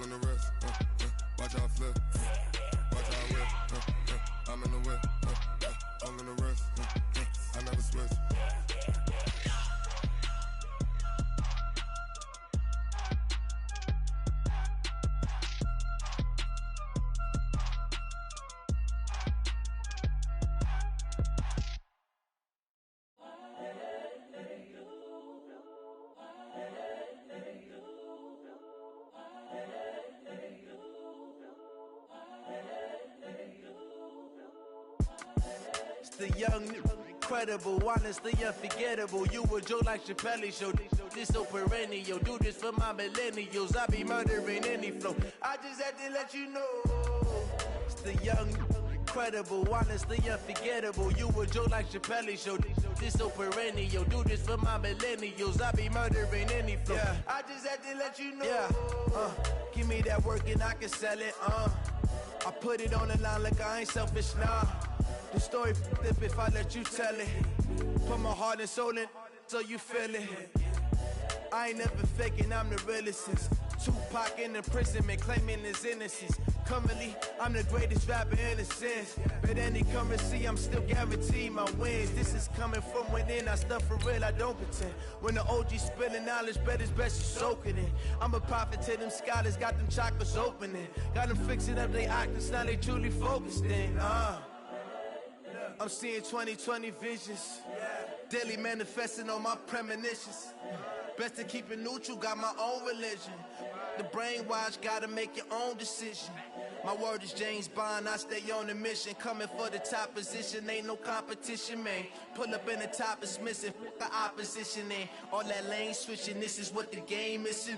all in the rest. Watch how I flip. Watch how I whip. I'm in the whip. All in the rest. I never switch. The young, incredible, honestly unforgettable. You a joke like Chappelle show. This so perennial. Do this for my millennials. I be murdering any flow. I just had to let you know. It's the young, incredible, honestly unforgettable. You a joke like Chappelle show. This so perennial. Do this for my millennials. I be murdering any flow. Yeah. I just had to let you know. Yeah. Give me that work and I can sell it. I put it on the line like I ain't selfish, nah. The story flip if I let you tell it. Put my heart and soul in so you feel it. I ain't never faking, I'm the realest since Tupac in imprisonment, claiming his innocence. Currently, I'm the greatest rapper in a sense. But any currency, I'm still guaranteed my wins. This is coming from within, I stuff for real, I don't pretend. When the OG spilling knowledge, bet it's best you soak it in. I'm a prophet to them scholars, got them chakras opening. Got them fixing up their octaves, now they truly focused in. I'm seeing 2020 visions. Daily manifesting on my premonitions. Best to keep it neutral, got my own religion. The brainwash, gotta make your own decision. My word is James Bond, I stay on a mission. Coming for the top position, ain't no competition, man. Pull up in the top is missing, the opposition ain't. All that lane switching, this is what the game is.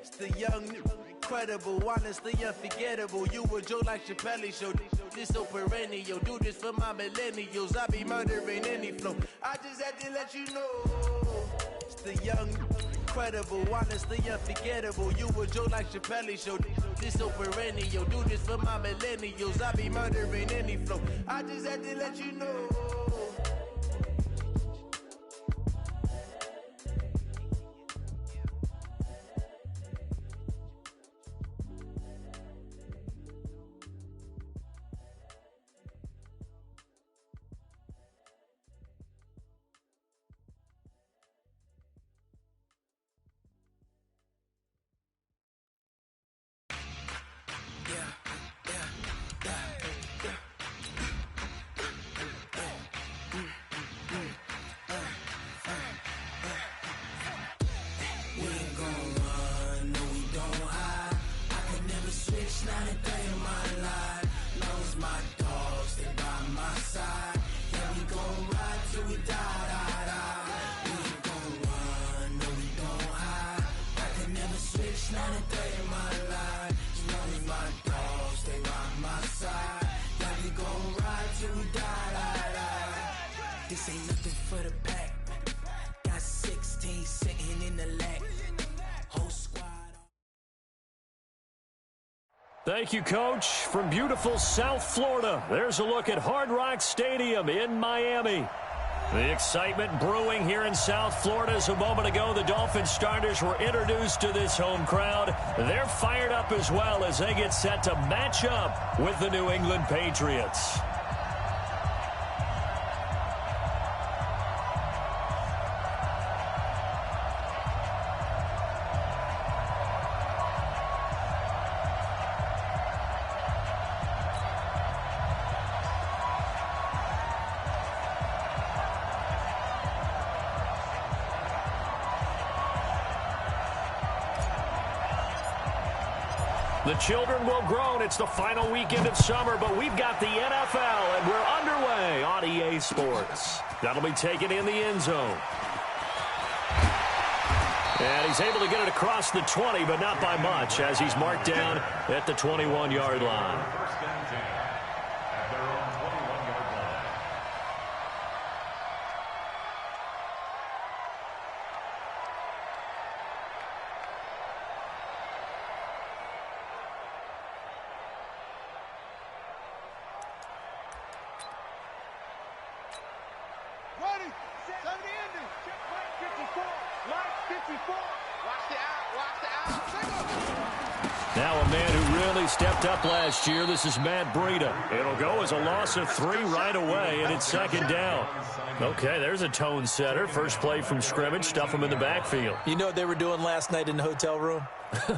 It's the young, incredible, honestly unforgettable. You a joke like Chappelle show. This so perennial. Do this for my millennials. I be murdering any flow. I just had to let you know. It's the young, incredible, honestly unforgettable. You a joke like Chappelle show. This so perennial. Do this for my millennials. I be murdering any flow. I just had to let you know. This ain't nothing for the pack. Got 16 sitting in the lag. Whole squad. Thank you, Coach. From beautiful South Florida, there's a look at Hard Rock Stadium in Miami. The excitement brewing here in South Florida as a moment ago the Dolphins starters were introduced to this home crowd. They're fired up as well as they get set to match up with the New England Patriots. The children will groan. It's the final weekend of summer, but we've got the NFL, and we're underway on EA Sports. That'll be taken in the end zone. And he's able to get it across the 20, but not by much, as he's marked down at the 21-yard line. Ready, set, 70 ending, check back, 54. Now a man who really stepped up last year. This is Matt Breida. It'll go as a loss of 3 right away, and it's second down. Okay, there's a tone setter. First play from scrimmage, stuff him in the backfield. You know what they were doing last night in the hotel room?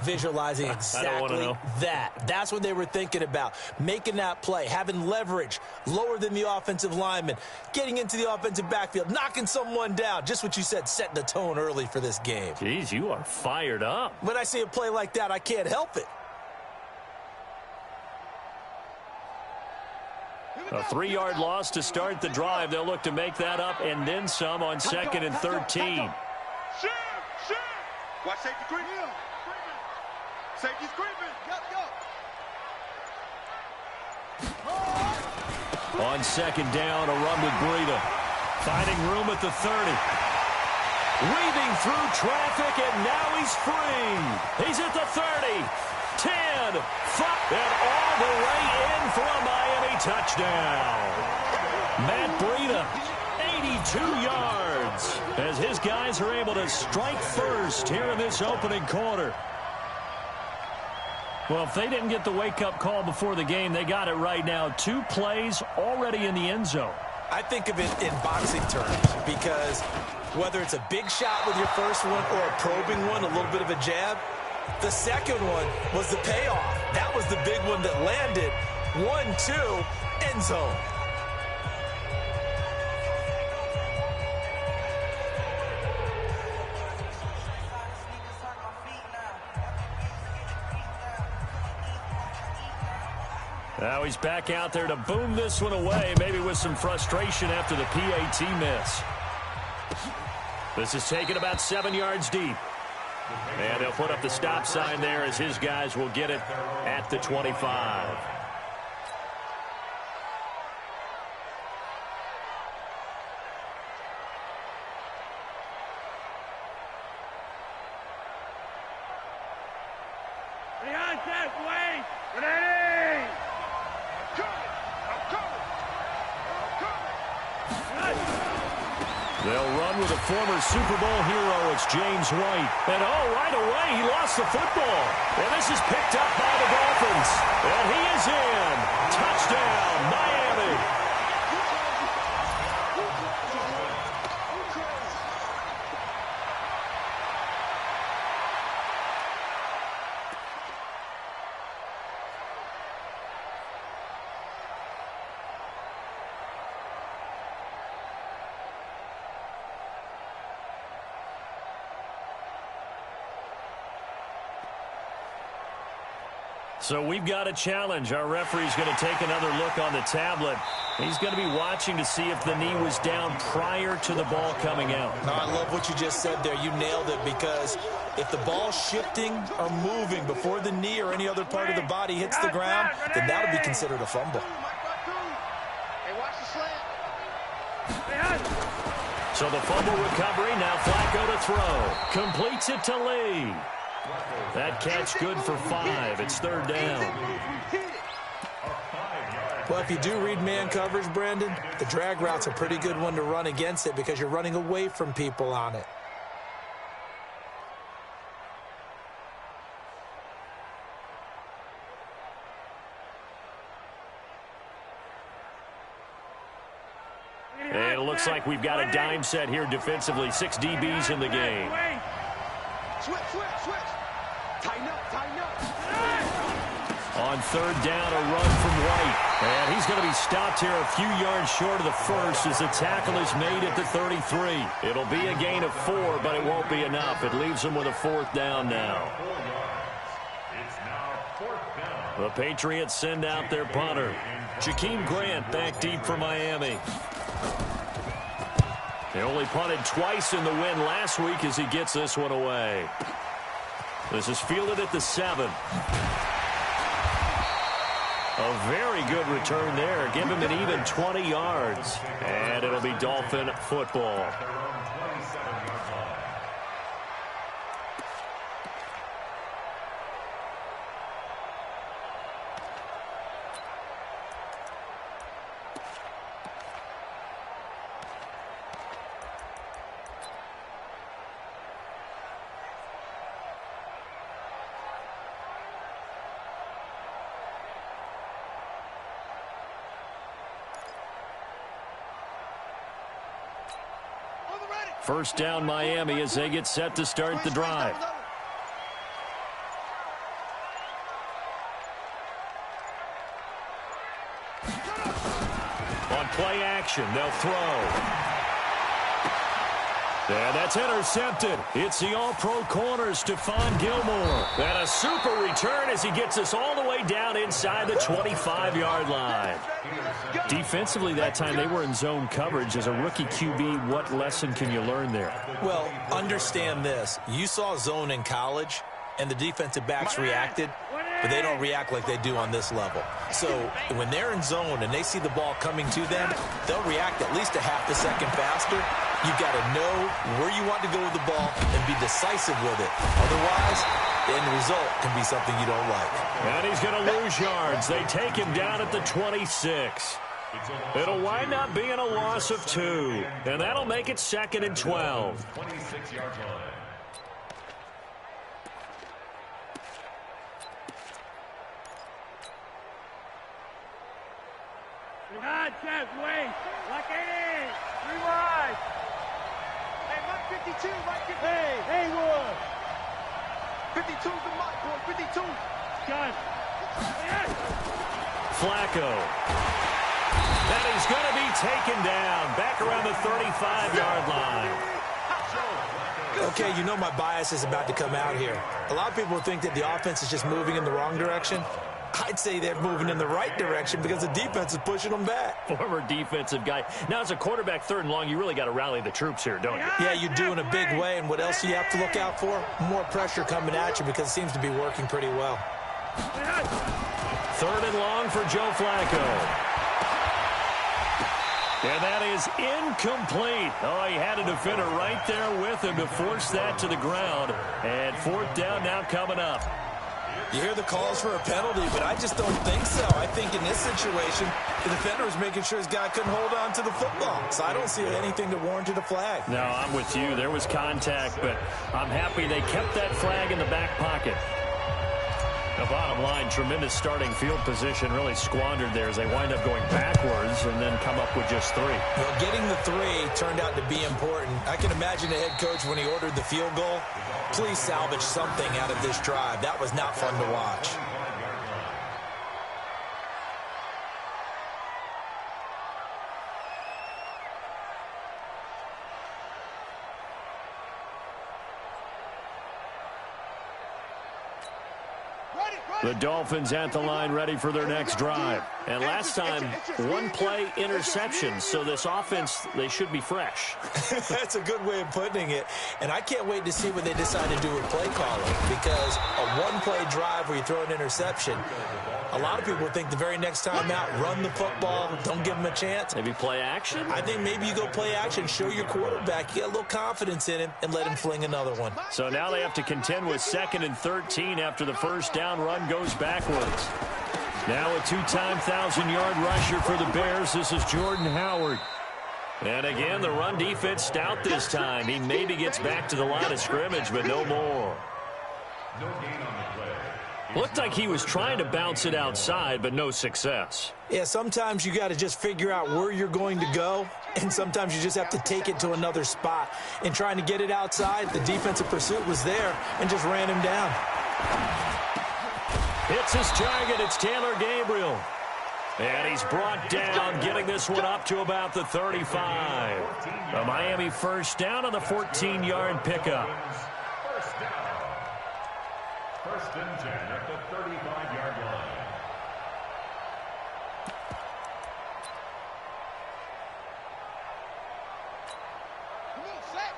Visualizing exactly that. That's what they were thinking about. Making that play, having leverage, lower than the offensive lineman, getting into the offensive backfield, knocking someone down. Just what you said, setting the tone early for this game. Jeez, you are fired up. When I see a play like that, I can't help it. A 3-yard loss to start the drive. They'll look to make that up and then some on 2nd and 13. Watch safety creeping. Safety's creeping. On 2nd down, a run with Breida. Finding room at the 30. Weaving through traffic, and now he's free. He's at the 30. 10, 5, and all the way in for a Miami touchdown. Matt Breida, 82 yards, as his guys are able to strike first here in this opening quarter. Well, if they didn't get the wake-up call before the game, they got it right now. 2 plays already in the end zone. I think of it in boxing terms because whether it's a big shot with your first one or a probing one, a little bit of a jab, the second one was the payoff. That was the big one that landed. 1-2, end zone. Now he's back out there to boom this one away, maybe with some frustration after the PAT miss. This is taken about 7 yards deep. And they'll put up the stop sign there as his guys will get it at the 25. They'll run with a former Super Bowl hero. It's James White. And, right away, he lost the football. And this is picked up by the Dolphins. And he is in. Touchdown, Miami. So we've got a challenge. Our referee's going to take another look on the tablet. He's going to be watching to see if the knee was down prior to the ball coming out. No, I love what you just said there. You nailed it, because if the ball's shifting or moving before the knee or any other part of the body hits the ground, then that would be considered a fumble. So the fumble recovery, now Flacco to throw. Completes it to Lee. That catch good for 5. It's 3rd down. Well, if you do read man coverage, Brandon, the drag route's a pretty good one to run against it because you're running away from people on it. And it looks like we've got a dime set here defensively. 6 DBs in the game. Switch. Tighten up. On 3rd down, a run from White. And he's going to be stopped here a few yards short of the first as the tackle is made at the 33. It'll be a gain of 4, but it won't be enough. It leaves him with a 4th down now. The Patriots send out their punter. Jakeem Grant back deep for Miami. They only punted twice in the win last week as he gets this one away. This is fielded at the 7. A very good return there. Give him an even 20 yards. And it'll be Dolphin football. First down Miami as they get set to start the drive. On play action, they'll throw. And that's intercepted. It's the all-pro corner, Stephon Gilmore. And a super return as he gets us all the way down inside the 25-yard line. Defensively that time, they were in zone coverage. As a rookie QB, what lesson can you learn there? Well, understand this. You saw zone in college, and the defensive backs reacted, but they don't react like they do on this level. So when they're in zone and they see the ball coming to them, they'll react at least a half a second faster. You've got to know where you want to go with the ball and be decisive with it. Otherwise, the end result can be something you don't like. And he's going to lose yards. They take him down at the 26. It'll wind up being a loss of 2. And that'll make it 2nd and 12. 26-yard line. God, Jeff, wait. Lock it in. 3 wide. Hey, Mike 52. Mike 52. Hey, Haywood. 52's the Mike, boy. 52. Got it. Flacco. And he's going to be taken down back around the 35-yard line. Okay, you know my bias is about to come out here. A lot of people think that the offense is just moving in the wrong direction. I'd say they're moving in the right direction because the defense is pushing them back. Former defensive guy. Now, as a quarterback, 3rd and long, you really got to rally the troops here, don't you? Yeah, you do in a big way. And what else do you have to look out for? More pressure coming at you because it seems to be working pretty well. 3rd and long for Joe Flacco. And that is incomplete. Oh, he had a defender right there with him to force that to the ground. And 4th down now coming up. You hear the calls for a penalty, but I just don't think so. I think in this situation, the defender was making sure his guy couldn't hold on to the football. So I don't see anything that warranted a flag. No, I'm with you. There was contact, but I'm happy they kept that flag in the back pocket. The bottom line, tremendous starting field position, really squandered there as they wind up going backwards and then come up with just 3. Well, getting the 3 turned out to be important. I can imagine the head coach when he ordered the field goal. Please salvage something out of this drive. That was not fun to watch. The Dolphins at the line ready for their next drive. And last time, 1-play interception. So this offense, they should be fresh. That's a good way of putting it. And I can't wait to see what they decide to do with play calling. Because a 1-play drive where you throw an interception, a lot of people think the very next time out, run the football, don't give them a chance. Maybe play action? I think maybe you go play action, show your quarterback, get a little confidence in him, and let him fling another one. So now they have to contend with 2nd and 13 after the first down run goes backwards. Now a 2-time 1,000-yard rusher for the Bears. This is Jordan Howard. And again, the run defense stout this time. He maybe gets back to the line of scrimmage, but no more. No gain on the play. Looked like he was trying to bounce it outside, but no success. Yeah, sometimes you got to just figure out where you're going to go, and sometimes you just have to take it to another spot. And trying to get it outside, the defensive pursuit was there and just ran him down. Hits his target. It's Taylor Gabriel. And he's brought down, getting this one up to about the 35. A Miami first down on the 14-yard pickup. First down. 1st and 10 at the 35-yard line.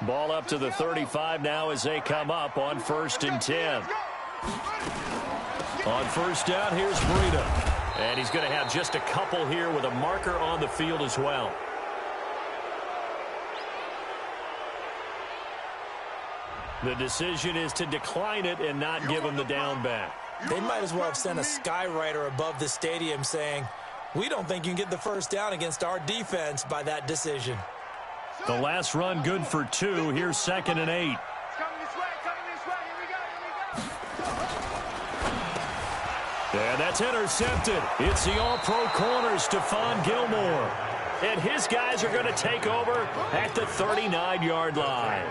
Ball up to the 35 now as they come up on 1st and 10. On 1st down, here's Breida. And he's going to have just a couple here with a marker on the field as well. The decision is to decline it and not give him the down back. They might as well have sent a skywriter above the stadium saying, we don't think you can get the first down against our defense by that decision. The last run good for 2. Here's 2nd and 8. Coming this way, here we go. And that's intercepted. It's the all-pro corner, Stephon Gilmore. and his guys are going to take over at the 39-yard line.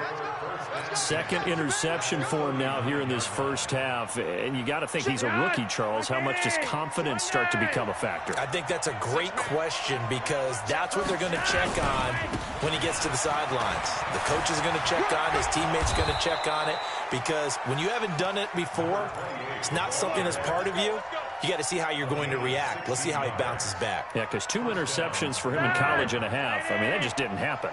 Second interception for him now here in this first half. And you got to think he's a rookie, Charles. How much does confidence start to become a factor? I think that's a great question because that's what they're going to check on when he gets to the sidelines. The coach is going to check on it. His teammates are going to check on it because when you haven't done it before, it's not something that's part of you. You got to see how you're going to react. Let's see how he bounces back. Yeah, because 2 interceptions for him in college and a half. I mean, that just didn't happen.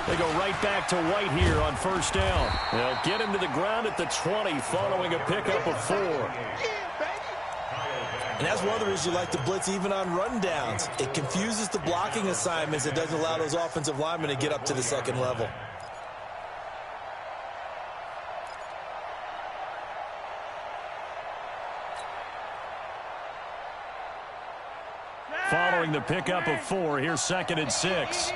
They go right back to White here on first down. They'll get him to the ground at the 20 following a pickup of 4. And that's one of the reasons you like to blitz even on rundowns. It confuses the blocking assignments. It doesn't allow those offensive linemen to get up to the second level. Following the pickup of 4, here's 2nd and 6.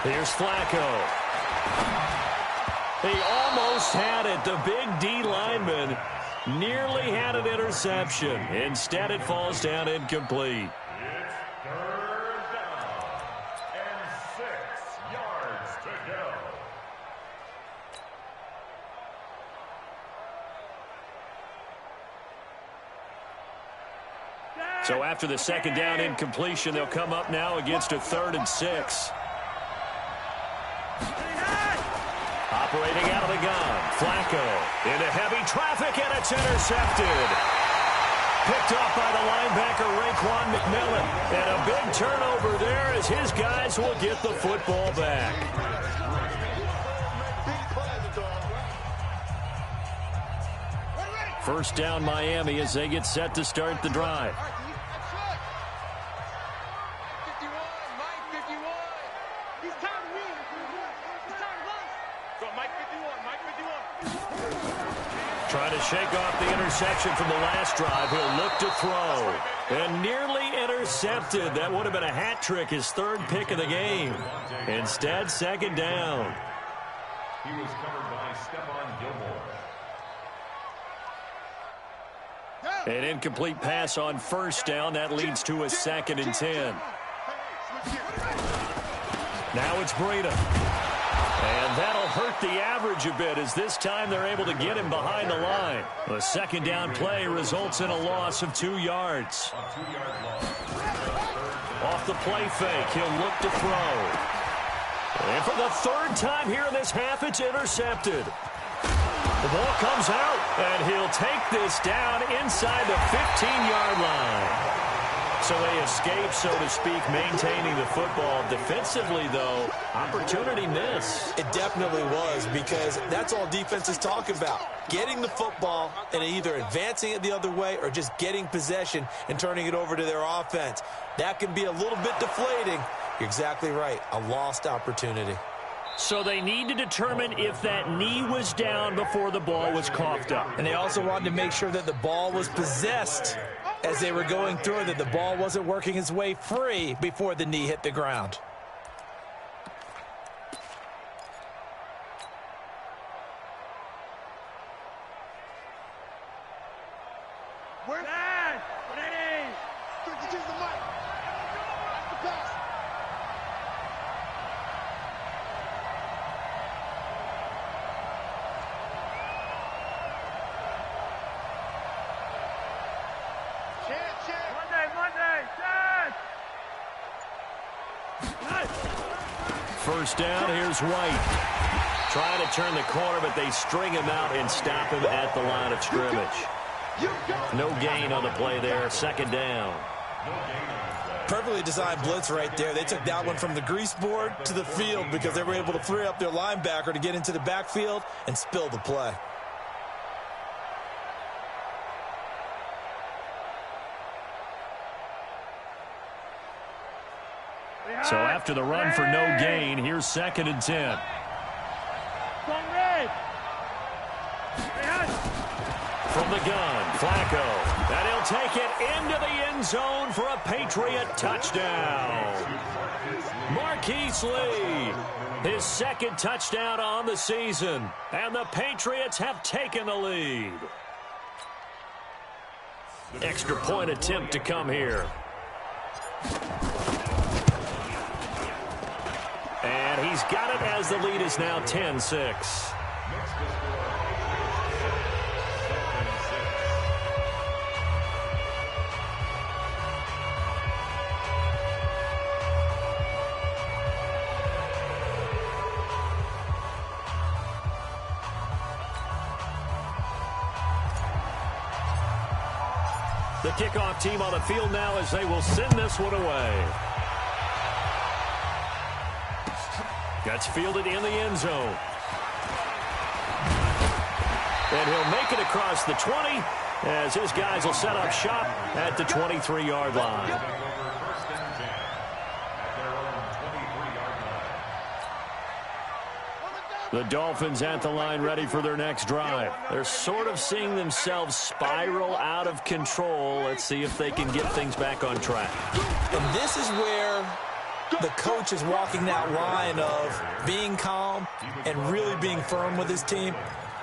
Here's Flacco. He almost had it. The big D lineman nearly had an interception. Instead, it falls down incomplete. It's 3rd down and 6 yards to go. So after the 2nd down incompletion, they'll come up now against a 3rd and 6. Operating out of the gun, Flacco into heavy traffic, and it's intercepted. Picked off by the linebacker, Raekwon McMillan. And a big turnover there as his guys will get the football back. First down, Miami, as they get set to start the drive. Trying to shake off the interception from the last drive. He'll look to throw. And nearly intercepted. That would have been a hat trick, his 3rd pick of the game. Instead, 2nd down. He was covered by Stephon Gilmore. An incomplete pass on first down. That leads to a 2nd and 10. Now it's Breida. And that'll hurt the average a bit as this time they're able to get him behind the line. The 2nd down play results in a loss of 2 yards. Off the play fake, he'll look to throw. And for the 3rd time here in this half, it's intercepted. The ball comes out, and he'll take this down inside the 15-yard line. So they escape, so to speak, maintaining the football. Defensively, though, opportunity miss. It definitely was because that's all defenses talk about. Getting the football and either advancing it the other way or just getting possession and turning it over to their offense. That can be a little bit deflating. You're exactly right. A lost opportunity. So they need to determine if that knee was down before the ball was coughed up. And they also wanted to make sure that the ball was possessed as they were going through, that the ball wasn't working its way free before the knee hit the ground. First down, here's White. Trying to turn the corner, but they string him out and stop him at the line of scrimmage. No gain on the play there, 2nd down. Perfectly designed blitz right there. They took that one from the grease board to the field because they were able to free up their linebacker to get into the backfield and spill the play. So after the run for no gain, here's 2nd and 10. from the gun, Flacco. And he'll take it into the end zone for a Patriot touchdown. Marquise Lee, his second touchdown on the season. And the Patriots have taken the lead. Extra point attempt to come here. And he's got it as the lead is now 10-6. The kickoff team on the field now as they will send this one away. Gets fielded in the end zone. And he'll make it across the 20 as his guys will set up shop at the 23-yard line. The Dolphins at the line ready for their next drive. They're sort of seeing themselves spiral out of control. Let's see if they can get things back on track. And this is where the coach is walking that line of being calm and really being firm with his team.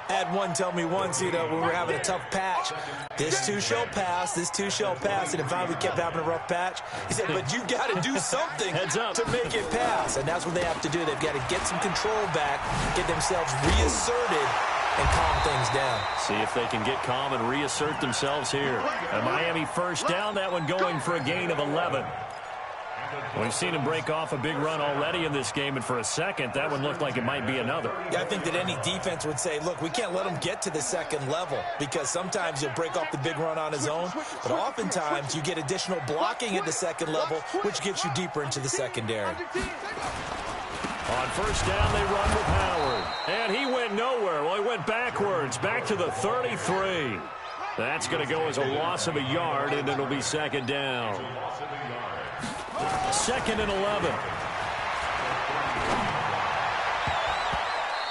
I had one tell me once, when we were having a tough patch, this too shall pass, this too shall pass. And if finally we kept having a rough patch, he said, but you got to do something to make it pass. And that's what they have to do. They've got to get some control back, get themselves reasserted, and calm things down. See if they can get calm and reassert themselves here. A Miami first down, that one going for a gain of 11. We've seen him break off a big run already in this game, and for a second, that one looked like it might be another. Yeah, I think that any defense would say, look, we can't let him get to the second level because sometimes he'll break off the big run on his own, but oftentimes you get additional blocking at the second level, which gets you deeper into the secondary. On first down, they run with Howard, and he went nowhere. Well, he went backwards, back to the 33. That's going to go as a loss of a yard, and it'll be second down. Second and 11.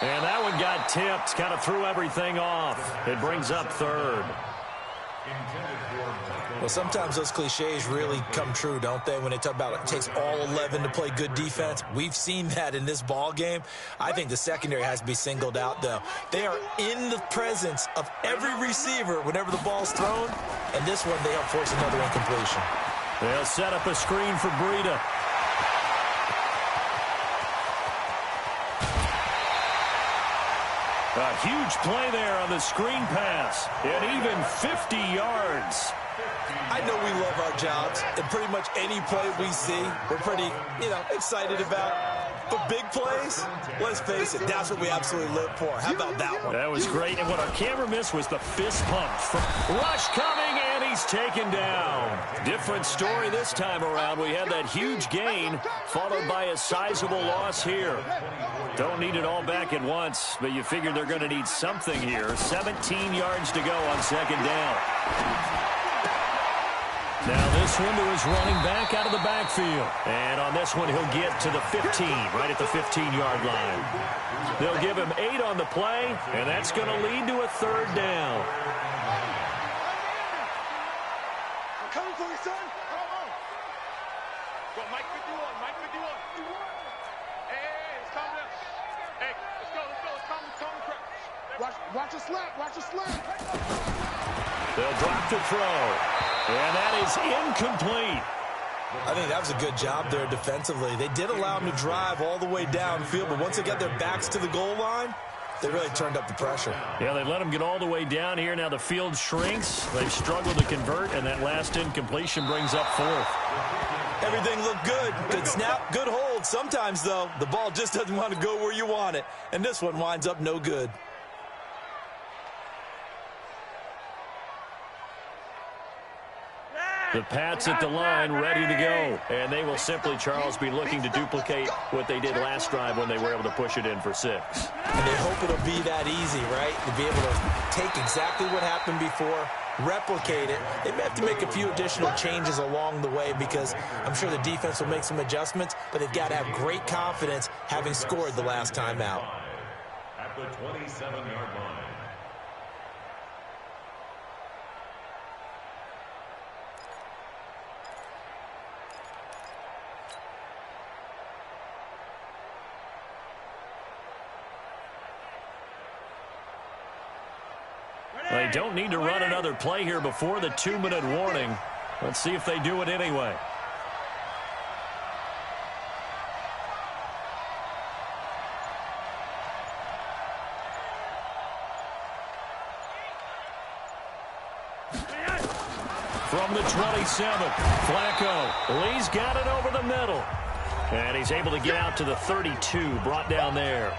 And that one got tipped, kind of threw everything off. It brings up third. Well, sometimes those cliches really come true, don't they? When they talk about it takes all 11 to play good defense. We've seen that in this ball game. I think the secondary has to be singled out, though. They are in the presence of every receiver whenever the ball's thrown. And this one, they help force another incompletion. They'll set up a screen for Breida. A huge play there on the screen pass. And even 50 yards. I know we love our jobs, and pretty much any play we see, we're pretty, excited about. But big plays, let's face it, that's what we absolutely live for. How about that one? That was great, and what our camera missed was the fist pump. Rush coming, and he's taken down. Different story this time around. We had that huge gain, followed by a sizable loss here. Don't need it all back at once, but you figure they're going to need something here. 17 yards to go on second down. Now this one to his running back out of the backfield. And on this one, he'll get to the 15, right at the 15-yard line. They'll give him 8 on the play, and that's going to lead to a third down. I'm coming for you, son. Come on. Go, Mike 51, Mike 51. Hey, let's calm down. Hey, let's go. Let's calm the crowd. Watch a slap, watch a slap. They'll drop to throw. And that is incomplete. I think that was a good job there defensively. They did allow them to drive all the way downfield, but once they got their backs to the goal line, they really turned up the pressure. Yeah, they let them get all the way down here. Now the field shrinks. They've struggled to convert, and that last incompletion brings up fourth. Everything looked good. Good snap, good hold. Sometimes, though, the ball just doesn't want to go where you want it, and this one winds up no good. The Pats at the line, ready to go. And they will simply, Charles, be looking to duplicate what they did last drive when they were able to push it in for 6. And they hope it'll be that easy, right? To be able to take exactly what happened before, replicate it. They may have to make a few additional changes along the way because I'm sure the defense will make some adjustments, but they've got to have great confidence having scored the last time out. At the 27-yard line. They don't need to run another play here before the 2-minute warning. Let's see if they do it anyway. From the 27, Flacco. Lee's got it over the middle. And he's able to get out to the 32, brought down there.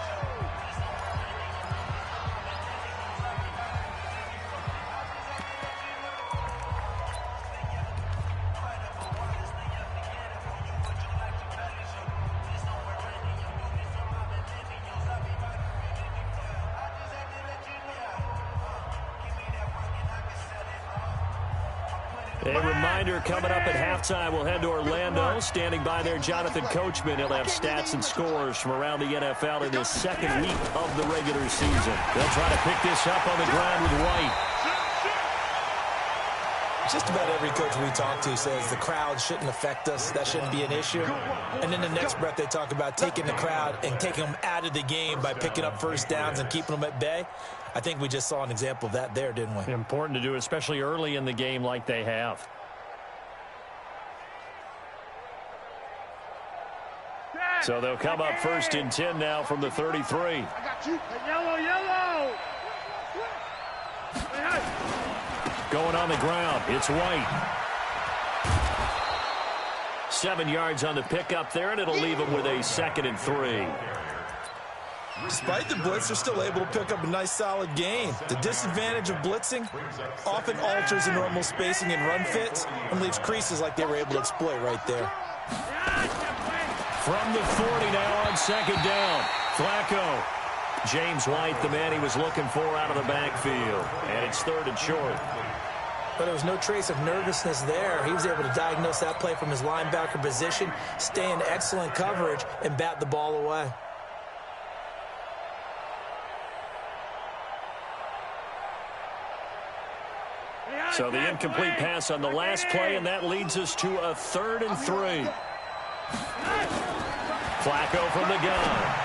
A reminder, coming up at halftime, we'll head to Orlando. Standing by there, Jonathan Coachman. He'll have stats and scores from around the NFL in his second week of the regular season. They'll try to pick this up on the ground with White. Just about every coach we talk to says the crowd shouldn't affect us. That shouldn't be an issue. And in the next breath, they talk about taking the crowd and taking them out of the game by picking up first downs and keeping them at bay. I think we just saw an example of that there, didn't we? Important to do, especially early in the game like they have. So they'll come up 1st and 10 now from the 33. I got you. Yellow, yellow. Going on the ground, it's White. 7 yards on the pickup there, and it'll leave him with a 2nd and 3. Despite the blitz, they're still able to pick up a nice, solid gain. The disadvantage of blitzing often alters the normal spacing and run fits and leaves creases like they were able to exploit right there. From the 40 now on 2nd down, Flacco. James White, the man he was looking for out of the backfield. And it's 3rd and short. But there was no trace of nervousness there. He was able to diagnose that play from his linebacker position, stay in excellent coverage, and bat the ball away. So the incomplete pass on the last play, and that leads us to a 3rd and 3. Flacco from the gun.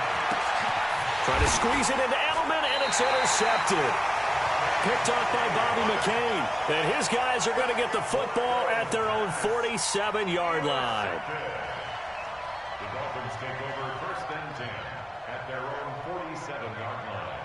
Trying to squeeze it into Edelman, and it's intercepted. Picked off by Bobby McCain. And his guys are going to get the football at their own 47-yard line. The Dolphins take over 1st and 10 at their own 47-yard line.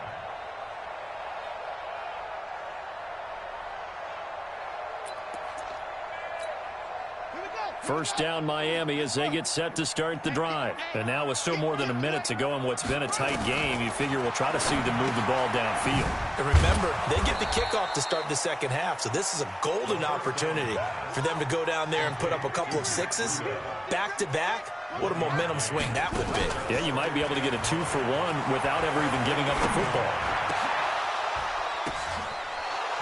First down Miami as they get set to start the drive. And now with still more than a minute to go in what's been a tight game, you figure we'll try to see them move the ball downfield. And remember, they get the kickoff to start the second half, so this is a golden opportunity for them to go down there and put up a couple of sixes back-to-back. What a momentum swing that would be. Yeah, you might be able to get a 2-for-1 without ever even giving up the football.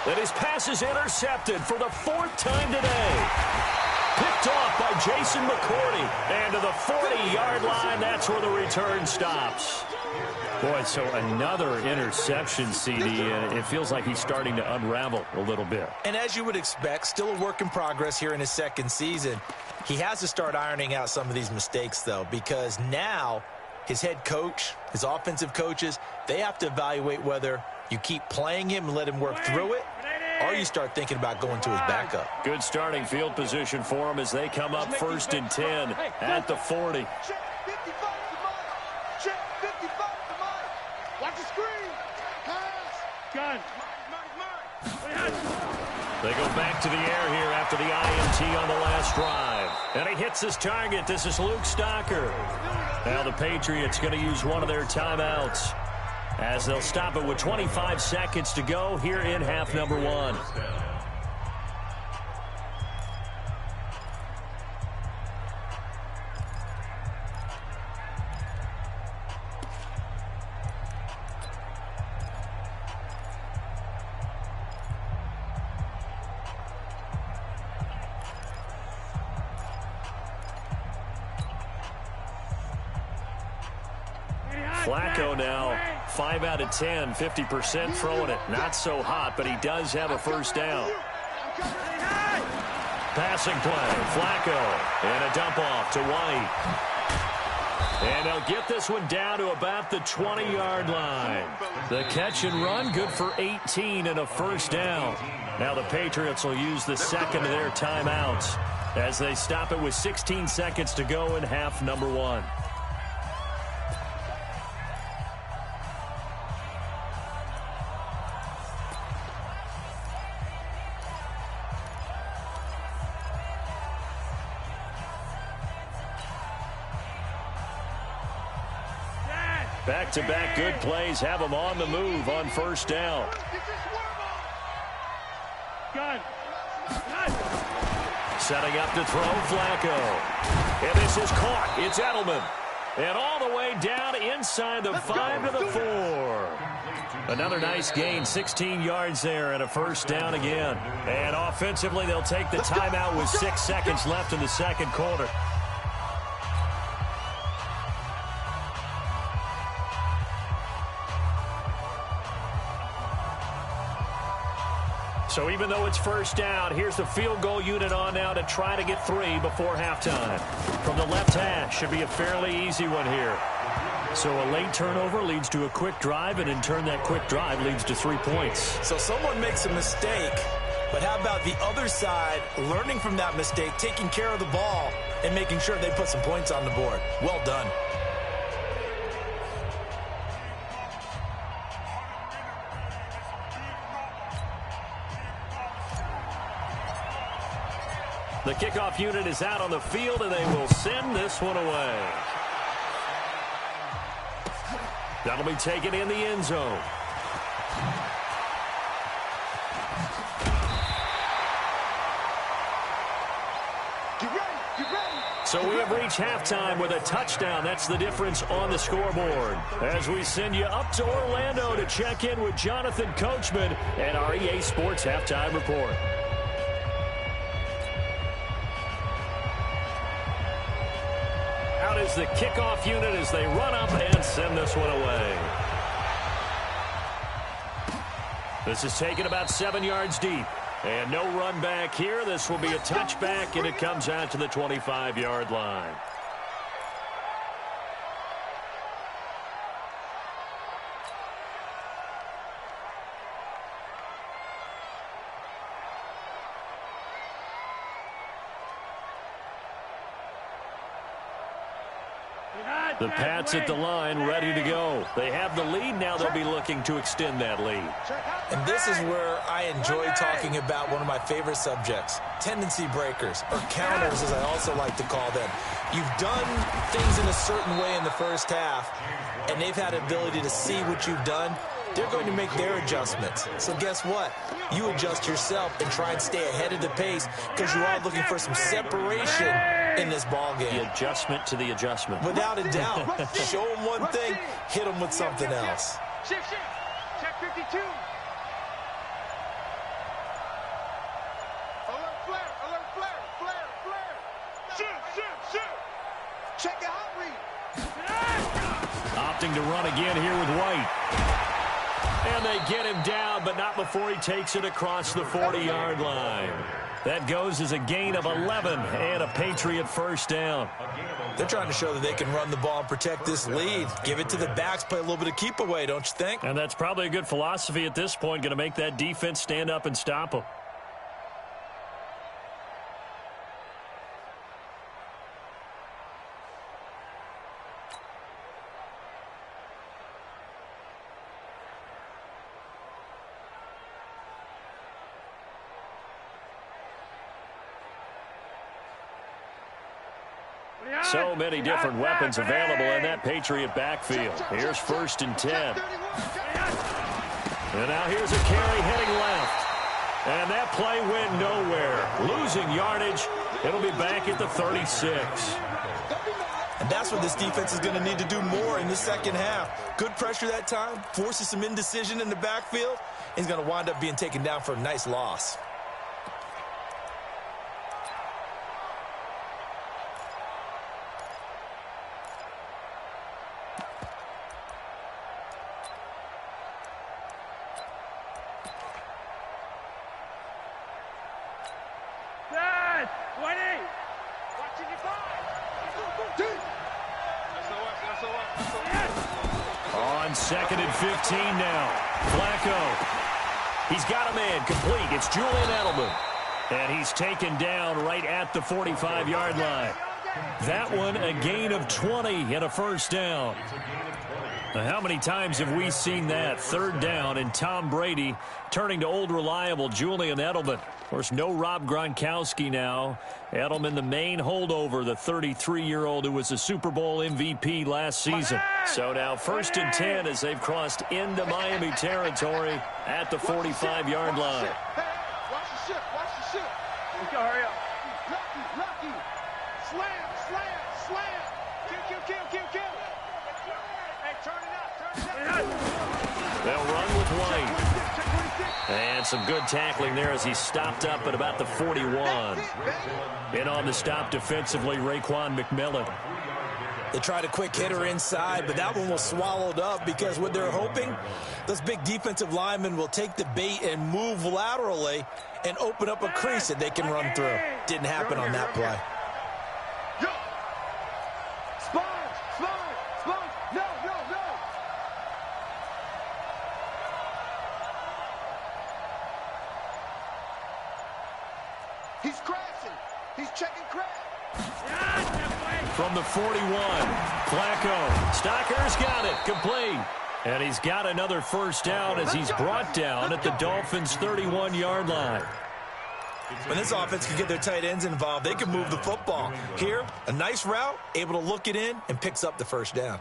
And his pass is intercepted for the 4th time today. Picked off by Jason McCourty. And to the 40-yard line, that's where the return stops. Boy, so another interception, CD, and it feels like he's starting to unravel a little bit. And as you would expect, still a work in progress here in his second season. He has to start ironing out some of these mistakes, though, because now his head coach, his offensive coaches, they have to evaluate whether you keep playing him and let him work through it, or you start thinking about going to his backup. Good starting field position for him as they come up 1st and 10 at the 40. Check 55 to Mike. Check 55 to Mike. Watch the screen. Pass. Gun. They go back to the air here after the INT on the last drive. And he hits his target. This is Luke Stocker. Now the Patriots going to use one of their timeouts as they'll stop it with 25 seconds to go here in half number 1. Flacco now 5 out of 10, 50% throwing it. Not so hot, but he does have a first down. Passing play, Flacco, and a dump off to White. And they'll get this one down to about the 20-yard line. The catch and run, good for 18 and a first down. Now the Patriots will use the second of their timeouts as they stop it with 16 seconds to go in half number 1. Back-to-back good plays have them on the move on first down. Setting up to throw, Flacco. And this is caught. It's Edelman. And all the way down inside the 5 to the 4. Another nice gain, 16 yards there and a first down again. And offensively, they'll take the timeout with 6 seconds left in the second quarter. So even though it's first down, here's the field goal unit on now to try to get 3 before halftime. From the left hash, should be a fairly easy one here. So a late turnover leads to a quick drive, and in turn that quick drive leads to 3 points. So someone makes a mistake, but how about the other side learning from that mistake, taking care of the ball, and making sure they put some points on the board? Well done. The kickoff unit is out on the field, and they will send this one away. That'll be taken in the end zone. Get ready, get ready. So we have reached halftime with a touchdown. That's the difference on the scoreboard. As we send you up to Orlando to check in with Jonathan Coachman and our EA Sports Halftime Report. Out is the kickoff unit as they run up and send this one away. This is taken about 7 yards deep. And no run back here. This will be a touchback, and it comes out to the 25-yard line. The Pats at the line, ready to go. They have the lead. Now they'll be looking to extend that lead. And this is where I enjoy talking about one of my favorite subjects, tendency breakers, or counters as I also like to call them. You've done things in a certain way in the first half, and they've had the ability to see what you've done. They're going to make their adjustments. So guess what? You adjust yourself and try and stay ahead of the pace because you are looking for some separation in this ball game. The adjustment to the adjustment. Without a doubt. Show them one thing, hit them with something else. Shift. Check 52. Alert flare. Shift. Check it out, read. Opting to run again here with White. And they get him down, but not before he takes it across the 40-yard line. That goes as a gain of 11 and a Patriot first down. They're trying to show that they can run the ball and protect this lead. Give it to the backs, play a little bit of keep away, don't you think? And that's probably a good philosophy at this point, going to make that defense stand up and stop them. So many different weapons available in that Patriot backfield. Here's 1st and 10. And now here's a carry heading left. And that play went nowhere. Losing yardage. It'll be back at the 36. And that's what this defense is going to need to do more in the second half. Good pressure that time. Forces some indecision in the backfield. He's going to wind up being taken down for a nice loss. On 2nd and 15 now. Flacco. He's got a man complete. It's Julian Edelman. And he's taken down right at the 45-yard line. That one, a gain of 20 and a first down. Now, how many times have we seen that? 3rd down and Tom Brady turning to old reliable Julian Edelman. Of course, no Rob Gronkowski now. Edelman, the main holdover, the 33-year-old who was a Super Bowl MVP last season. So now 1st and 10 as they've crossed into Miami territory at the 45-yard line. Watch the ship. We can hurry up. Lucky. Slam. Kill. Hey, turn it up. They'll run with White. And some good tackling there as he stopped up at about the 41. In on the stop defensively, Raekwon McMillan. They tried a quick hitter inside, but that one was swallowed up because what they're hoping, those big defensive linemen will take the bait and move laterally and open up a crease that they can run through. Didn't happen on that play. Sponge. No. He's crashing. He's checking crash. From the 41, Flacco. Stocker's got it. Complete. And he's got another first down as he's brought down at the Dolphins' 31-yard line. When this offense can get their tight ends involved, they can move the football. Here, a nice route, able to look it in, and picks up the first down.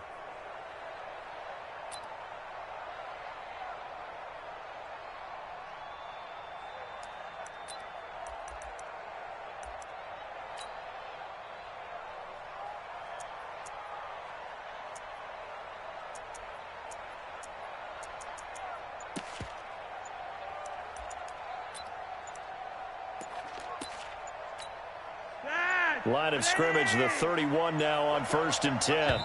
Line of scrimmage, the 31 now on 1st and 10.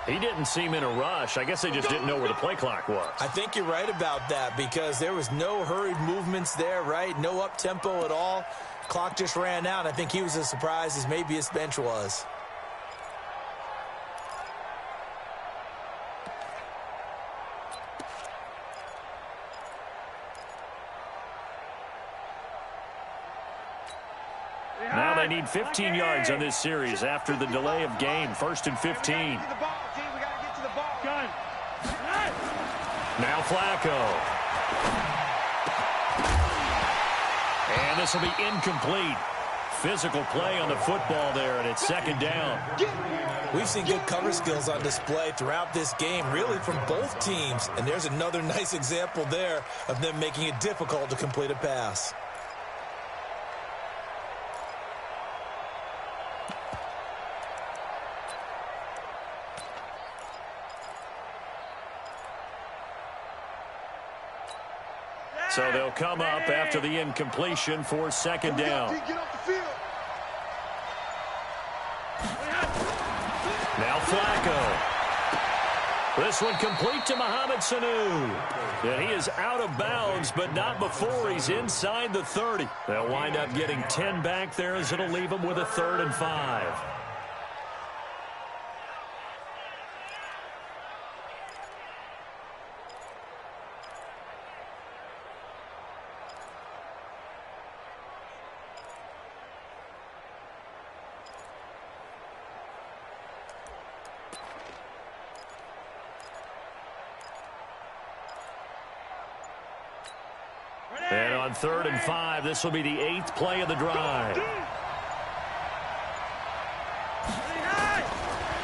He didn't seem in a rush. I guess they just didn't know where the play clock was. I think you're right about that because there was no hurried movements there, right? No up-tempo at all. Clock just ran out. I think he was as surprised as maybe his bench was. Now they need 15 yards on this series after the delay of game. 1st and 15. Now Flacco. And this will be incomplete. Physical play on the football there, and it's 2nd down. We've seen good cover skills on display throughout this game, really from both teams. And there's another nice example there of them making it difficult to complete a pass. So they'll come up after the incompletion for 2nd down. Now Flacco. This one complete to Mohamed Sanu. And he is out of bounds, but not before he's inside the 30. They'll wind up getting 10 back there as it'll leave them with a 3rd and 5. And on 3rd and 5, this will be the 8th play of the drive.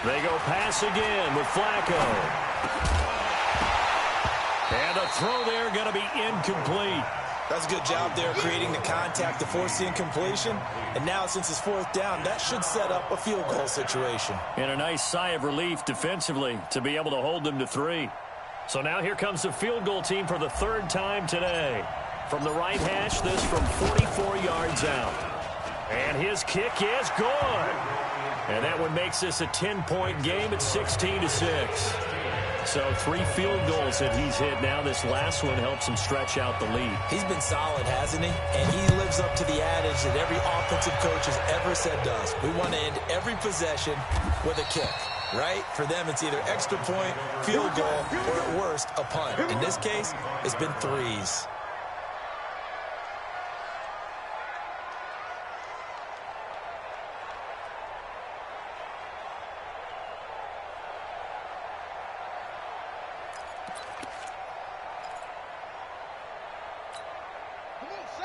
They go pass again with Flacco. And a throw there going to be incomplete. That's a good job there creating the contact to force the incompletion. And now since it's 4th down, that should set up a field goal situation. And a nice sigh of relief defensively to be able to hold them to 3. So now here comes the field goal team for the 3rd time today. From the right hash, this from 44 yards out. And his kick is good. And that one makes this a 10-point game at 16-6. So 3 field goals that he's hit now. This last one helps him stretch out the lead. He's been solid, hasn't he? And he lives up to the adage that every offensive coach has ever said to us. We want to end every possession with a kick, right? For them, it's either extra point, field goal, or at worst, a punt. In this case, it's been 3s.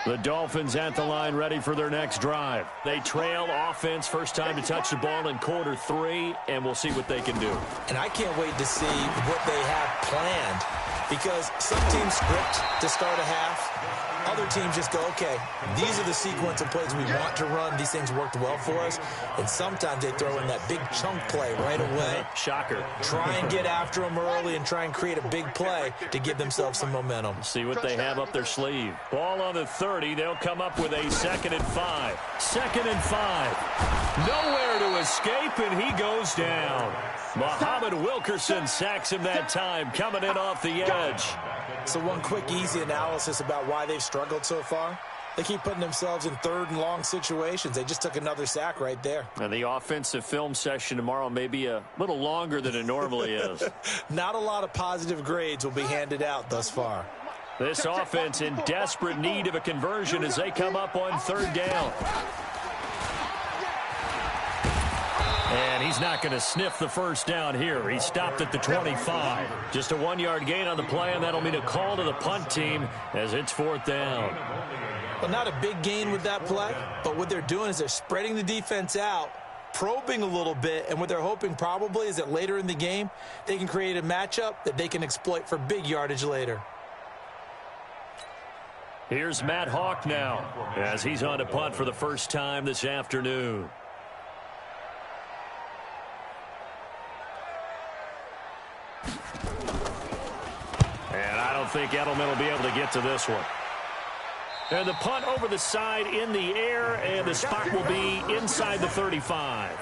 The Dolphins at the line ready for their next drive. They trail offense, first time to touch the ball in quarter 3, and we'll see what they can do. And I can't wait to see what they have planned, because some teams script to start a half. Other teams just go, okay, these are the sequence of plays we want to run. These things worked well for us. And sometimes they throw in that big chunk play right away. Shocker. Try and get after them early and try and create a big play to give themselves some momentum. See what they have up their sleeve. Ball on the 30. They'll come up with a 2nd and 5. 2nd and 5. Nowhere to escape, and he goes down. Muhammad Wilkerson sacks him that time, coming in off the edge. So one quick, easy analysis about why they've struggled so far. They keep putting themselves in 3rd and long situations. They just took another sack right there. And the offensive film session tomorrow may be a little longer than it normally is. Not a lot of positive grades will be handed out thus far. This offense in desperate need of a conversion as they come up on 3rd down. And he's not going to sniff the first down here. He stopped at the 25. Just a 1-yard gain on the play, and that'll mean a call to the punt team as it's 4th down. Well, not a big gain with that play, but what they're doing is they're spreading the defense out, probing a little bit, and what they're hoping probably is that later in the game, they can create a matchup that they can exploit for big yardage later. Here's Matt Hawk now as he's on to punt for the first time this afternoon. And I don't think Edelman will be able to get to this one. And the punt over the side in the air, and the spot will be inside the 35.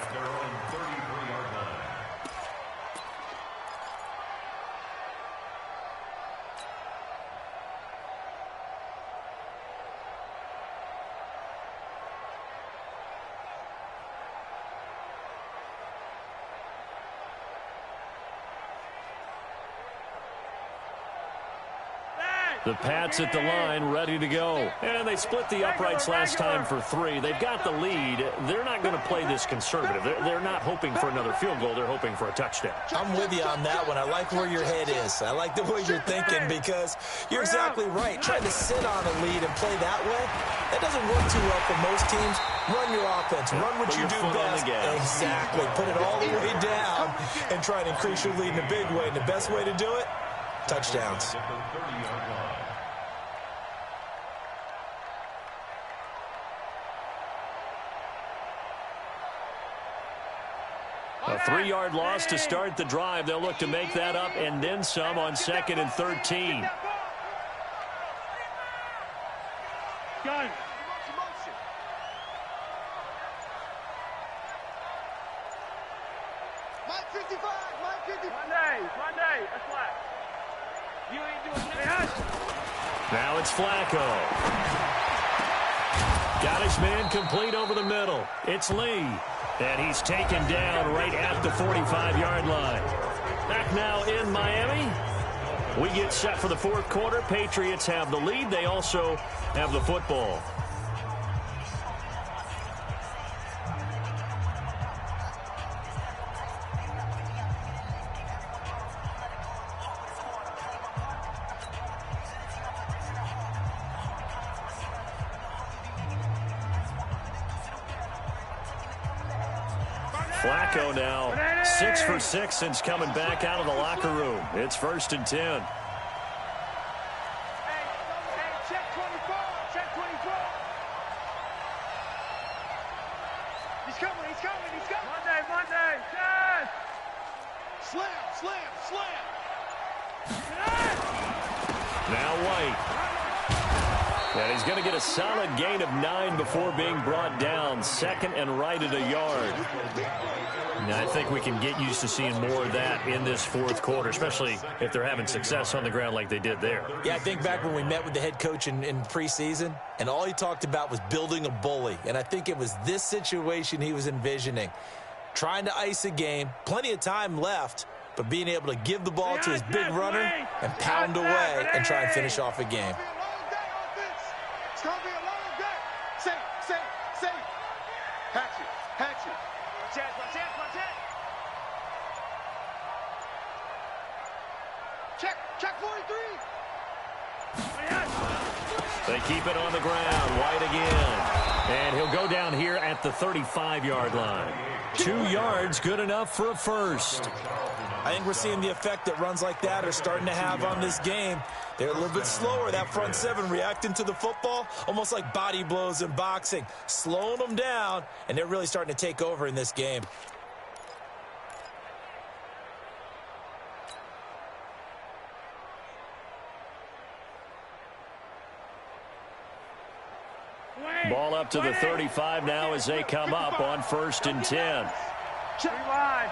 The Pats at the line, ready to go. And they split the uprights last time for 3. They've got the lead. They're not going to play this conservative. They're not hoping for another field goal. They're hoping for a touchdown. I'm with you on that one. I like where your head is. I like the way you're thinking, because you're exactly right. Trying to sit on a lead and play that way, that doesn't work too well for most teams. Run your offense. Run what you do best. Exactly. Put it all the way down and try to increase your lead in a big way. And the best way to do it, touchdowns. A 3-yard loss to start the drive. They'll look to make that up and then some on 2nd and 13. Gun. Mike 55, Mike 55. Monday, that's flat. You ain't doing nothing. Now it's Flacco. Got his man complete over the middle. It's Lee. And he's taken down right at the 45-yard line. Back now in Miami. We get set for the 4th quarter. Patriots have the lead. They also have the football. Flacco now 6 for 6 since coming back out of the locker room. It's 1st and 10. Hey, check 24, check 24. He's coming. Monday, yes. Slam. Yes. Now White. And he's going to get a solid gain of 9 before being brought down. Second and right at a yard. Now, I think we can get used to seeing more of that in this fourth quarter, especially if they're having success on the ground like they did there. Yeah, I think back when we met with the head coach in preseason, and all he talked about was building a bully. And I think it was this situation he was envisioning. Trying to ice a game, plenty of time left, but being able to give the ball to his big runner and pound away and try and finish off a game. It's going to be a long day. Say. Hatchet. Watch it. Check 43. They keep it on the ground. White again. And he'll go down here at the 35-yard line. 2 yards, good enough for a first. I think we're seeing the effect that runs like that are starting to have on this game. They're a little bit slower, that front seven, reacting to the football, almost like body blows in boxing, slowing them down, and they're really starting to take over in this game. Ball up to the 35 now as they come up on 1st and 10. 3 wide.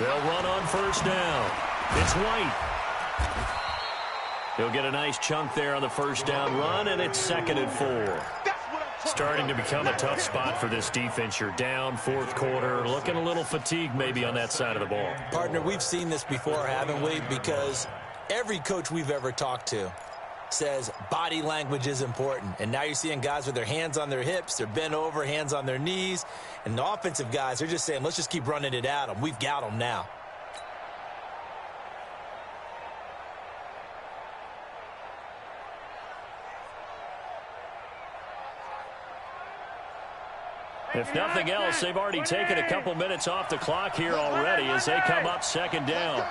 They'll run on 1st down. It's White. He'll get a nice chunk there on the 1st down run, and it's 2nd and 4. Starting to become a tough spot for this defense. You're down 4th quarter, looking a little fatigued maybe on that side of the ball. Partner, we've seen this before, haven't we? Because every coach we've ever talked to says body language is important. And now you're seeing guys with their hands on their hips, they're bent over, hands on their knees. And the offensive guys, they're just saying, let's just keep running it at them. We've got them now. If nothing else, they've already taken a couple minutes off the clock here already as they come up 2nd down.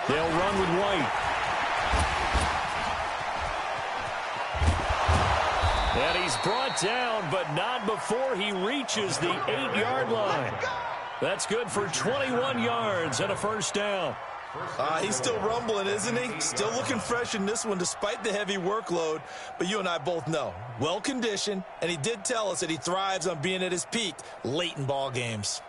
They'll run with White. And he's brought down, but not before he reaches the 8-yard line. That's good for 21 yards and a 1st down. He's still rumbling, isn't he? Still looking fresh in this one despite the heavy workload. But you and I both know, well-conditioned, and he did tell us that he thrives on being at his peak late in ball games.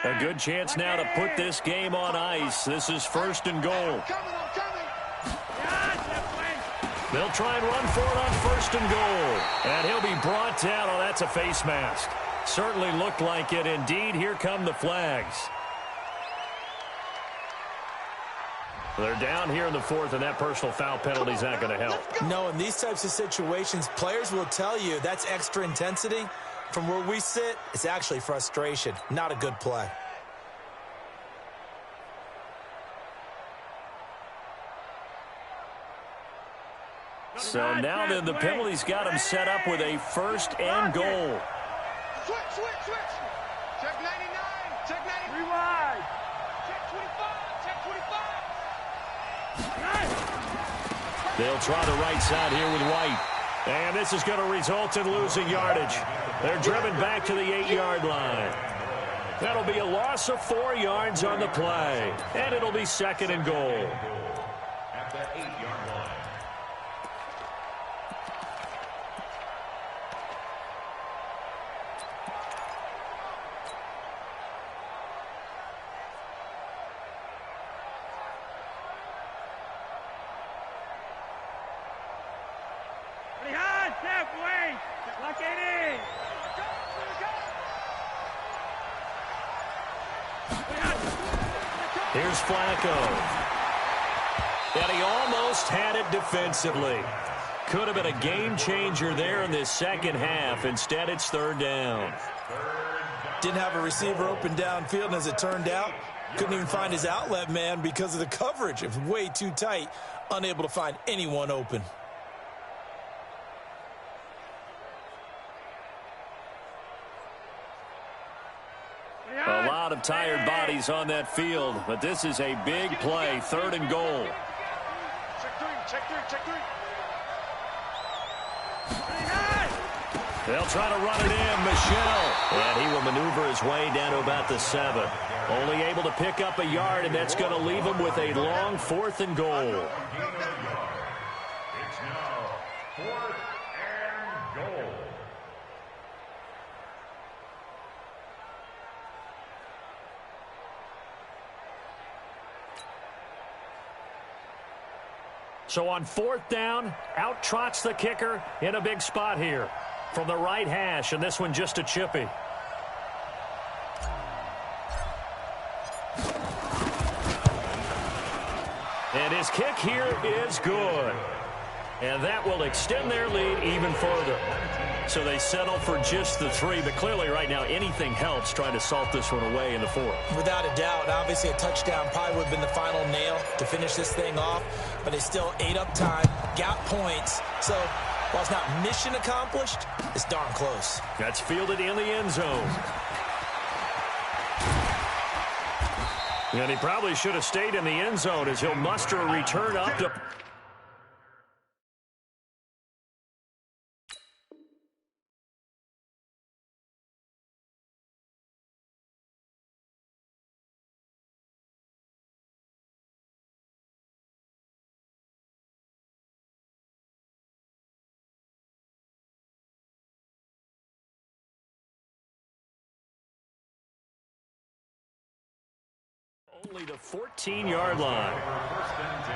A good chance now to put this game on ice. This is 1st and goal. They'll try and run for it on 1st and goal. And he'll be brought down. Oh, that's a face mask. Certainly looked like it. Indeed, here come the flags. They're down here in the 4th, and that personal foul penalty is not going to help. No, in these types of situations, players will tell you that's extra intensity. From where we sit, it's actually frustration. Not a good play. So now then the penalty's got him set up with a 1st and goal. Switch. Check 99. Check 90. 3 wide. Check 25. They'll try the right side here with White. And this is going to result in losing yardage. They're driven back to the 8-yard line. That'll be a loss of 4 yards on the play. And it'll be 2nd and goal. At that 8-yard line. Here's Flacco. And he almost had it defensively. Could have been a game changer there in this second half. Instead, it's 3rd down. Didn't have a receiver open downfield, and as it turned out, couldn't even find his outlet man because of the coverage. It was way too tight, unable to find anyone open. lot of tired bodies on that field, but this is a big play, 3rd and goal. Check three. They'll try to run it in, Michelle. And he will maneuver his way down to about the 7. Only able to pick up a yard, and that's going to leave him with a long 4th and goal. It's now 4th and goal. So on 4th down, out trots the kicker in a big spot here from the right hash, and this one just a chippy. And his kick here is good. And that will extend their lead even further. So they settle for just the 3, but clearly right now anything helps trying to salt this one away in the 4th. Without a doubt, obviously a touchdown probably would have been the final nail to finish this thing off, but they still ate up time, got points. So while it's not mission accomplished, it's darn close. That's fielded in the end zone. And he probably should have stayed in the end zone as he'll muster a return up to... Only the 14-yard line. 1st and 10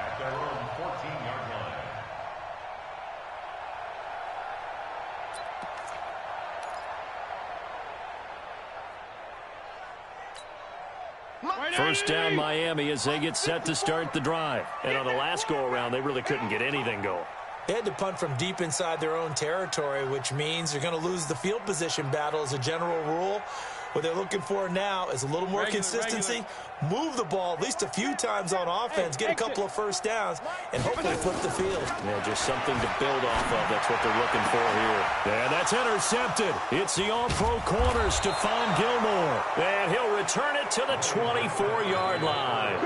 at their own 14-yard line. First down Miami as they get set to start the drive. And on the last go-around, they really couldn't get anything going. They had to punt from deep inside their own territory, which means they're going to lose the field position battle as a general rule. What they're looking for now is a little more consistency, move the ball at least a few times on offense, get a couple of first downs, and hopefully flip the field. Yeah, just something to build off of. That's what they're looking for here. And that's intercepted. It's the all-pro corner, Stephon Gilmore. And he'll return it to the 24-yard line.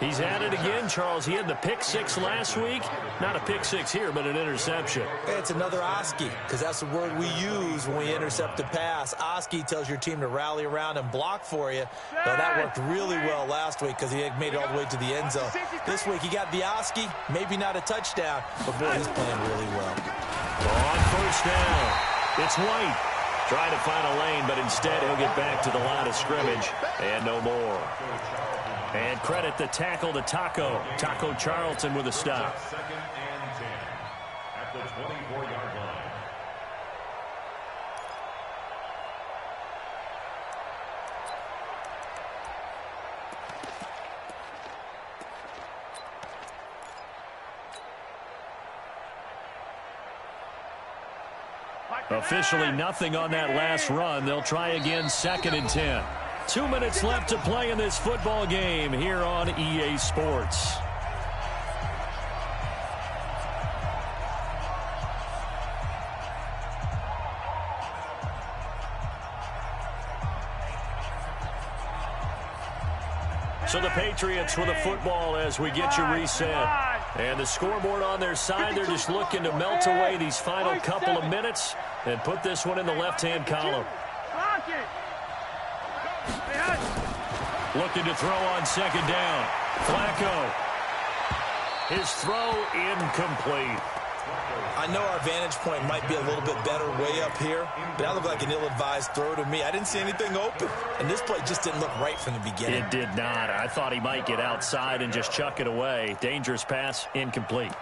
He's at it again, Charles. He had the pick 6 last week. Not a pick 6 here, but an interception. It's another Oski, because that's the word we use when we intercept a pass. Oski tells your team to rally around and block for you. Now, that worked really well last week because he had made it all the way to the end zone. This week, he got the Oski, maybe not a touchdown, but boy, he's playing really well. On first down, it's White. Trying to find a lane, but instead he'll get back to the line of scrimmage and no more. And credit the tackle to Taco Charlton with a stop. 2nd and 10 at the 24-yard line. Officially nothing on that last run. They'll try again 2nd and 10. 2 minutes left to play in this football game here on EA Sports. So the Patriots with the football as we get you reset. And the scoreboard on their side, they're just looking to melt away these final couple of minutes and put this one in the left-hand column. Looking to throw on 2nd down. Flacco. His throw incomplete. I know our vantage point might be a little bit better way up here, but that looked like an ill-advised throw to me. I didn't see anything open, and this play just didn't look right from the beginning. It did not. I thought he might get outside and just chuck it away. Dangerous pass, incomplete.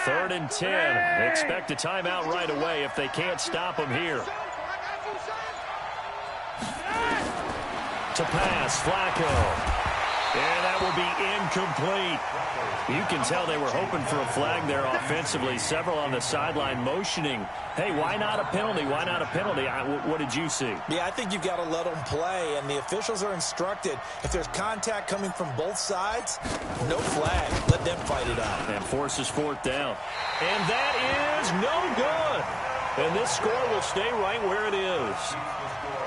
Third and 10. Expect a timeout right away if they can't stop him here. To pass, Flacco. And that will be incomplete. You can tell they were hoping for a flag there offensively. Several on the sideline motioning, hey, why not a penalty? Why not a penalty? What did you see? Yeah, I think you've got to let them play, and the officials are instructed, if there's contact coming from both sides, no flag. Let them fight it out. And forces fourth down. And that is no good. And this score will stay right where it is.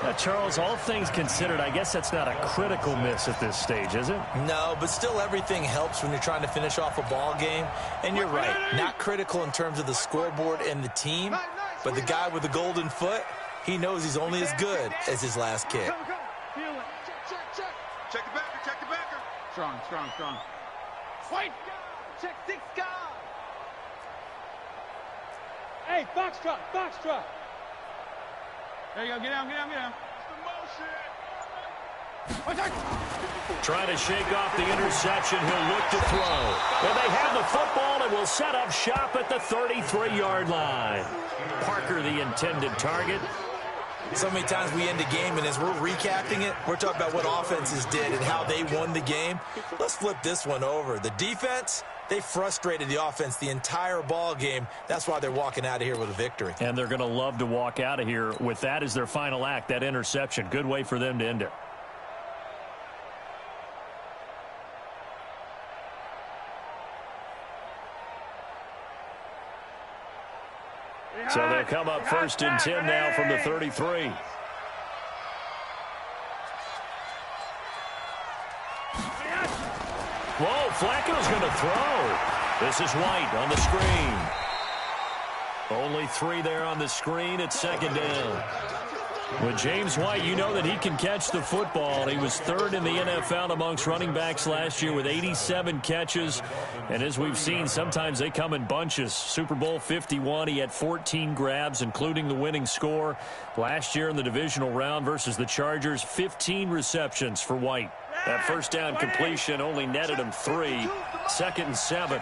Now, Charles, all things considered, I guess that's not a critical miss at this stage, is it? No, but still everything helps when you're trying to finish off a ball game. And you're right, not critical in terms of the scoreboard and the team, but the guy with the golden foot, he knows he's only as good as his last kick. Feel it. Check the backer, check the backer. Strong. Fight. Check 6 guys. Hey, foxtrot. There you go, get down. Trying to shake off the interception. He'll look to throw. And they have the football and will set up shop at the 33-yard line. Parker, the intended target. So many times we end a game, and as we're recapping it, we're talking about what offenses did and how they won the game. Let's flip this one over. The defense, they frustrated the offense the entire ball game. That's why they're walking out of here with a victory. And they're going to love to walk out of here with that as their final act, that interception. Good way for them to end it. So they'll come up 1st and 10 now from the 33. Whoa, Flacco's going to throw. This is White on the screen. Only 3 there on the screen at 2nd down. With James White, you know that he can catch the football. He was 3rd in the NFL amongst running backs last year with 87 catches. And as we've seen, sometimes they come in bunches. Super Bowl 51, he had 14 grabs, including the winning score. Last year in the divisional round versus the Chargers, 15 receptions for White. That 1st down completion only netted him 3. 2nd and 7.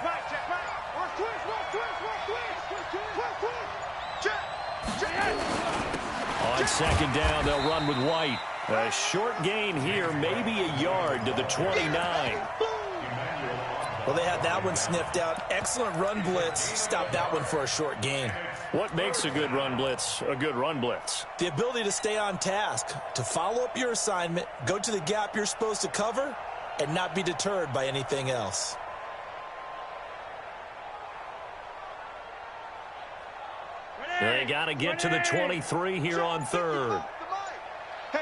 On 2nd down, they'll run with White. A short gain here, maybe a yard to the 29. Well, they had that one sniffed out. Excellent run blitz. Stopped that one for a short gain. What makes a good run blitz a good run blitz? The ability to stay on task, to follow up your assignment, go to the gap you're supposed to cover, and not be deterred by anything else. They got to get to the 23 here on 3rd. Hey.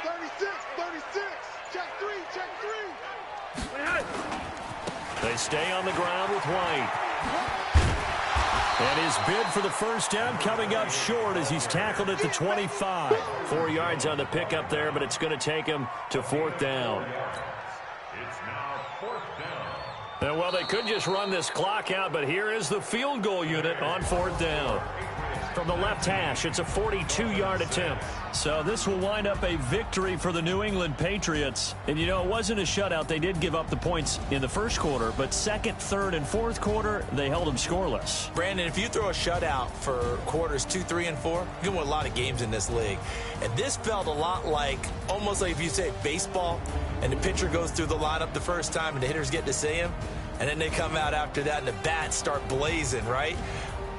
36. Check 3. They stay on the ground with White. And his bid for the 1st down coming up short as he's tackled at the 25. 4 yards on the pickup there, but it's going to take him to 4th down. It's now 4th down. And, well, they could just run this clock out, but here is the field goal unit on 4th down. From the left hash, it's a 42-yard attempt. So this will wind up a victory for the New England Patriots. And, you know, it wasn't a shutout. They did give up the points in the 1st quarter, but 2nd, 3rd, and 4th quarter, they held them scoreless. Brandon, if you throw a shutout for quarters 2, 3, and 4, you can win a lot of games in this league. And this felt a lot like, almost like if you say baseball, and the pitcher goes through the lineup the first time and the hitters get to see him, and then they come out after that and the bats start blazing, right?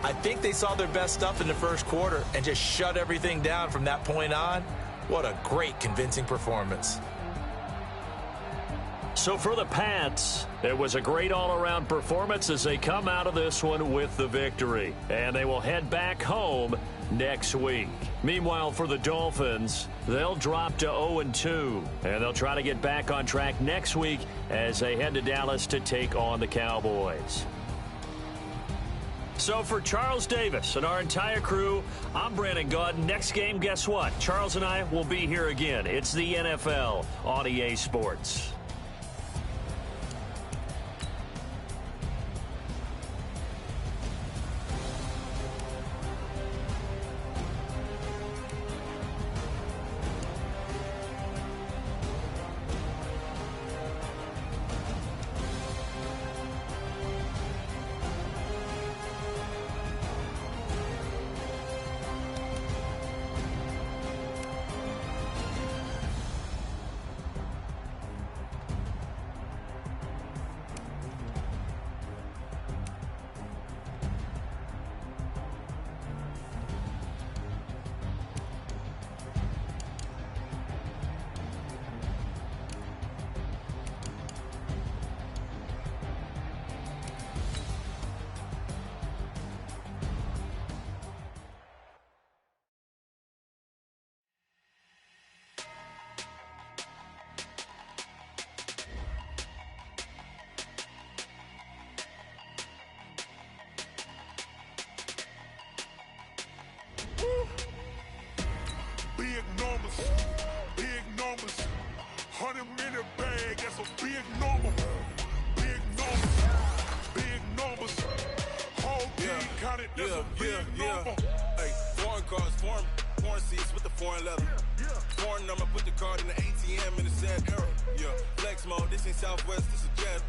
I think they saw their best stuff in the 1st quarter and just shut everything down from that point on. What a great, convincing performance. So for the Pats, it was a great all-around performance as they come out of this one with the victory. And they will head back home next week. Meanwhile, for the Dolphins, they'll drop to 0-2. And they'll try to get back on track next week as they head to Dallas to take on the Cowboys. So for Charles Davis and our entire crew, I'm Brandon Gaud. Next game, guess what? Charles and I will be here again. It's the NFL on EA Sports. big numbers, big numbers. 100-minute bag, that's a big number. Big numbers, big numbers. Whole team counted, that's a big number. Hey, foreign cars, foreign seats with the foreign leather. Foreign number, put the card in the ATM in the sad era. Yeah, flex mode, this ain't Southwest, this is Jet.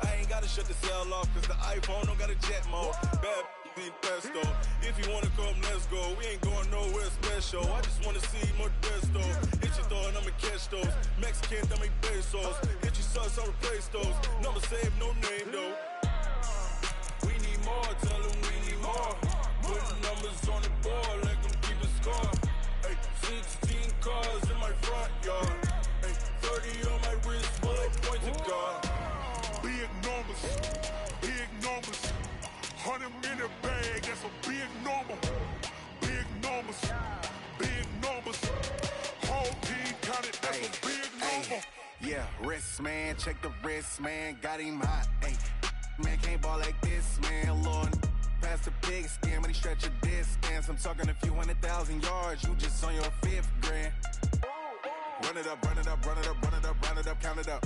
I ain't gotta shut the cell off, cause the iPhone don't got a jet mode. Bad be pesto. If you wanna come, let's go. We ain't going nowhere special. I just wanna see more Desto. Hit your throw and I'ma catch those. Mexican, dame pesos. Hit your sus, I'll replace those. Number save, no name though. We need more, tell them we need more. Put numbers on the board, let them keep a score. Hey, 16 cars in my front yard. Hey, 30 on my wrist, bullet point to God. Big numbers, big numbers. 100-minute bag, that's a big number. Big numbers, big numbers. Whole team counted, that's a big number. Yeah, wrist man, check the wrist man, got him hot. Ay, man can't ball like this, man. Lord, past the pig skin, when he stretch a distance. I'm talking a few 100,000 yards, you just on your 5th grand. Run it up, run it up, run it up, run it up, run it up, count it up.